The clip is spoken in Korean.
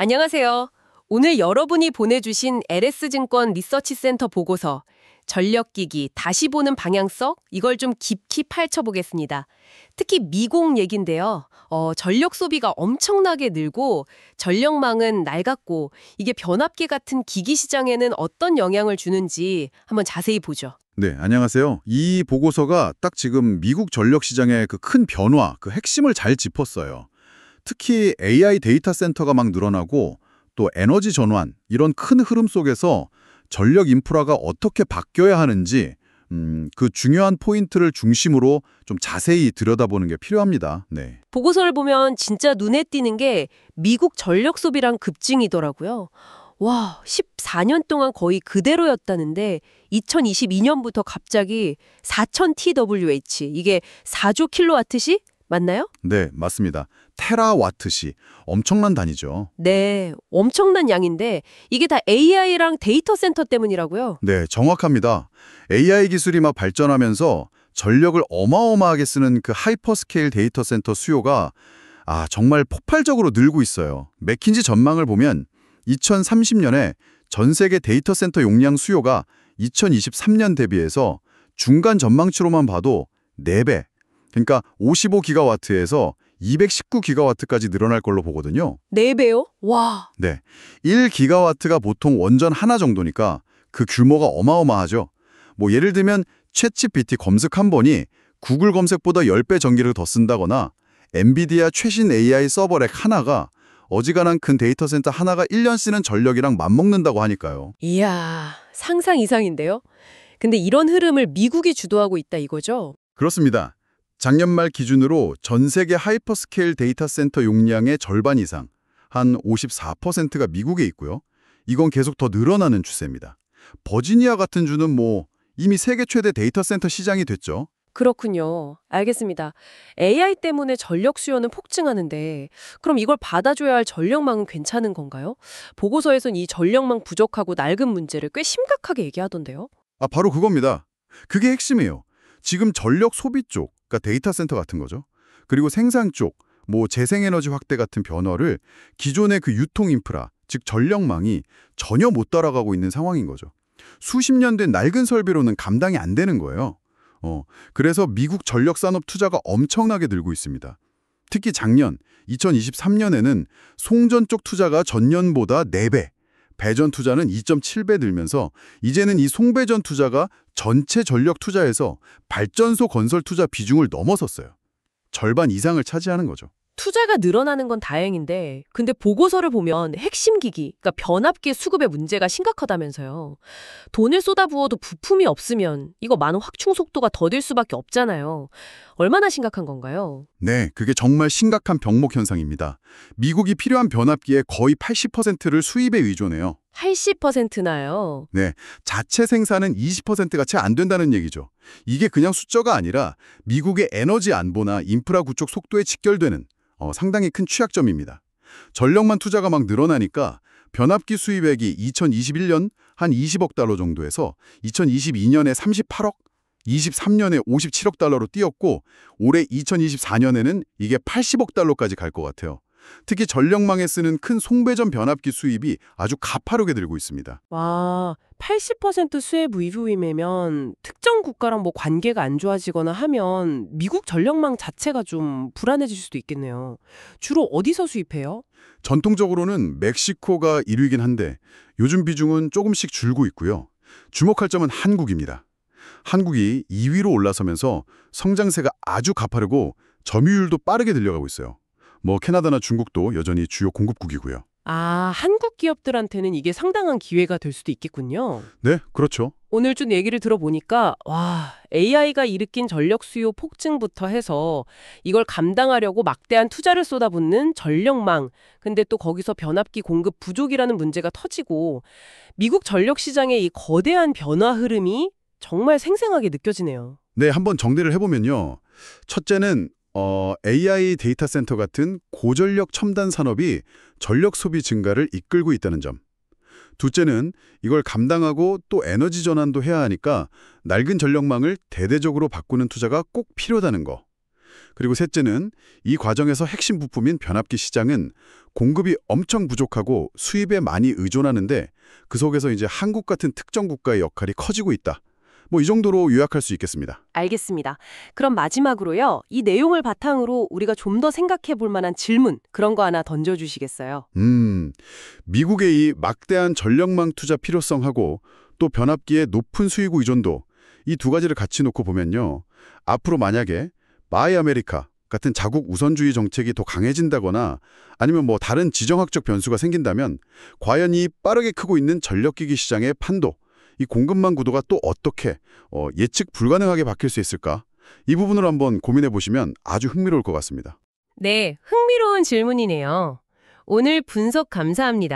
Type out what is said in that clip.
안녕하세요. 오늘 여러분이 보내주신 LS증권 리서치센터 보고서 전력기기 다시 보는 방향성 이걸 좀 깊이 파헤쳐보겠습니다. 특히 미국 얘긴데요. 전력 소비가 엄청나게 늘고 전력망은 낡았고 이게 변압기 같은 기기 시장에는 어떤 영향을 주는지 한번 자세히 보죠. 네, 안녕하세요. 이 보고서가 딱 지금 미국 전력 시장의 그 큰 변화, 그 핵심을 잘 짚었어요. 특히 AI 데이터 센터가 막 늘어나고 또 에너지 전환, 이런 큰 흐름 속에서 전력 인프라가 어떻게 바뀌어야 하는지 그 중요한 포인트를 중심으로 좀 자세히 들여다보는 게 필요합니다. 네. 보고서를 보면 진짜 눈에 띄는 게 미국 전력 소비량 급증이더라고요. 와, 14년 동안 거의 그대로였다는데 2022년부터 갑자기 4000TWh, 이게 4조 킬로와트시 맞나요? 네, 맞습니다. 테라와트시, 엄청난 단위죠. 네, 엄청난 양인데 이게 다 AI랑 데이터 센터 때문이라고요? 네, 정확합니다. AI 기술이 막 발전하면서 전력을 어마어마하게 쓰는 그 하이퍼스케일 데이터 센터 수요가 정말 폭발적으로 늘고 있어요. 맥킨지 전망을 보면 2030년에 전 세계 데이터 센터 용량 수요가 2023년 대비해서 중간 전망치로만 봐도 4배, 그러니까 55기가와트에서 219기가와트까지 늘어날 걸로 보거든요. 4배요? 와. 네, 1기가와트가 보통 원전 하나 정도니까 그 규모가 어마어마하죠. 뭐 예를 들면 챗GPT 검색 한 번이 구글 검색보다 10배 전기를 더 쓴다거나 엔비디아 최신 AI 서버렉 하나가 어지간한 큰 데이터 센터 하나가 1년 쓰는 전력이랑 맞먹는다고 하니까요. 이야, 상상 이상인데요? 근데 이런 흐름을 미국이 주도하고 있다 이거죠? 그렇습니다. 작년 말 기준으로 전 세계 하이퍼스케일 데이터 센터 용량의 절반 이상, 한 54%가 미국에 있고요. 이건 계속 더 늘어나는 추세입니다. 버지니아 같은 주는 이미 세계 최대 데이터 센터 시장이 됐죠. 그렇군요. 알겠습니다. AI 때문에 전력 수요는 폭증하는데 그럼 이걸 받아줘야 할 전력망은 괜찮은 건가요? 보고서에선 이 전력망 부족하고 낡은 문제를 꽤 심각하게 얘기하던데요. 바로 그겁니다. 그게 핵심이에요. 지금 전력 소비 쪽, 그러니까 데이터 센터 같은 거죠. 그리고 생산 쪽, 재생에너지 확대 같은 변화를 기존의 그 유통 인프라, 즉 전력망이 전혀 못 따라가고 있는 상황인 거죠. 수십 년 된 낡은 설비로는 감당이 안 되는 거예요. 그래서 미국 전력 산업 투자가 엄청나게 늘고 있습니다. 특히 작년 2023년에는 송전 쪽 투자가 전년보다 4배, 배전 투자는 2.7배 늘면서 이제는 이 송배전 투자가 전체 전력 투자에서 발전소 건설 투자 비중을 넘어섰어요. 절반 이상을 차지하는 거죠. 투자가 늘어나는 건 다행인데 근데 보고서를 보면 핵심 기기, 그러니까 변압기 수급의 문제가 심각하다면서요. 돈을 쏟아부어도 부품이 없으면 이거 많은 확충 속도가 더딜 수밖에 없잖아요. 얼마나 심각한 건가요? 네, 그게 정말 심각한 병목 현상입니다. 미국이 필요한 변압기의 거의 80%를 수입에 의존해요. 80%나요. 네, 자체 생산은 20%가 채 안 된다는 얘기죠. 이게 그냥 숫자가 아니라 미국의 에너지 안보나 인프라 구축 속도에 직결되는 상당히 큰 취약점입니다. 전력만 투자가 막 늘어나니까 변압기 수입액이 2021년 한 20억 달러 정도에서 2022년에 38억, 23년에 57억 달러로 뛰었고 올해 2024년에는 이게 80억 달러까지 갈 것 같아요. 특히 전력망에 쓰는 큰 송배전 변압기 수입이 아주 가파르게 늘고 있습니다. 와, 80% 수입 의무이면 특정 국가랑 관계가 안 좋아지거나 하면 미국 전력망 자체가 좀 불안해질 수도 있겠네요. 주로 어디서 수입해요? 전통적으로는 멕시코가 1위긴 한데 요즘 비중은 조금씩 줄고 있고요. 주목할 점은 한국입니다. 한국이 2위로 올라서면서 성장세가 아주 가파르고 점유율도 빠르게 늘려가고 있어요. 캐나다나 중국도 여전히 주요 공급국이고요. 한국 기업들한테는 이게 상당한 기회가 될 수도 있겠군요. 네, 그렇죠. 오늘 준 얘기를 들어보니까 AI가 일으킨 전력 수요 폭증부터 해서 이걸 감당하려고 막대한 투자를 쏟아붓는 전력망, 근데 또 거기서 변압기 공급 부족이라는 문제가 터지고 미국 전력 시장의 이 거대한 변화 흐름이 정말 생생하게 느껴지네요. 네, 한번 정리를 해보면요. 첫째는 AI 데이터 센터 같은 고전력 첨단 산업이 전력 소비 증가를 이끌고 있다는 점. 둘째는 이걸 감당하고 또 에너지 전환도 해야 하니까 낡은 전력망을 대대적으로 바꾸는 투자가 꼭 필요하다는 거. 그리고 셋째는 이 과정에서 핵심 부품인 변압기 시장은 공급이 엄청 부족하고 수입에 많이 의존하는데 그 속에서 이제 한국 같은 특정 국가의 역할이 커지고 있다. 뭐 이 정도로 요약할 수 있겠습니다. 알겠습니다. 그럼 마지막으로요. 이 내용을 바탕으로 우리가 좀 더 생각해 볼 만한 질문, 그런 거 하나 던져주시겠어요? 미국의 이 막대한 전력망 투자 필요성하고 또 변압기의 높은 수익 의존도 이 두 가지를 같이 놓고 보면요. 앞으로 만약에 바이 아메리카 같은 자국 우선주의 정책이 더 강해진다거나 아니면 뭐 다른 지정학적 변수가 생긴다면 과연 이 빠르게 크고 있는 전력기기 시장의 판도, 이 공급망 구도가 또 어떻게 예측 불가능하게 바뀔 수 있을까? 이 부분을 한번 고민해 보시면 아주 흥미로울 것 같습니다. 네, 흥미로운 질문이네요. 오늘 분석 감사합니다.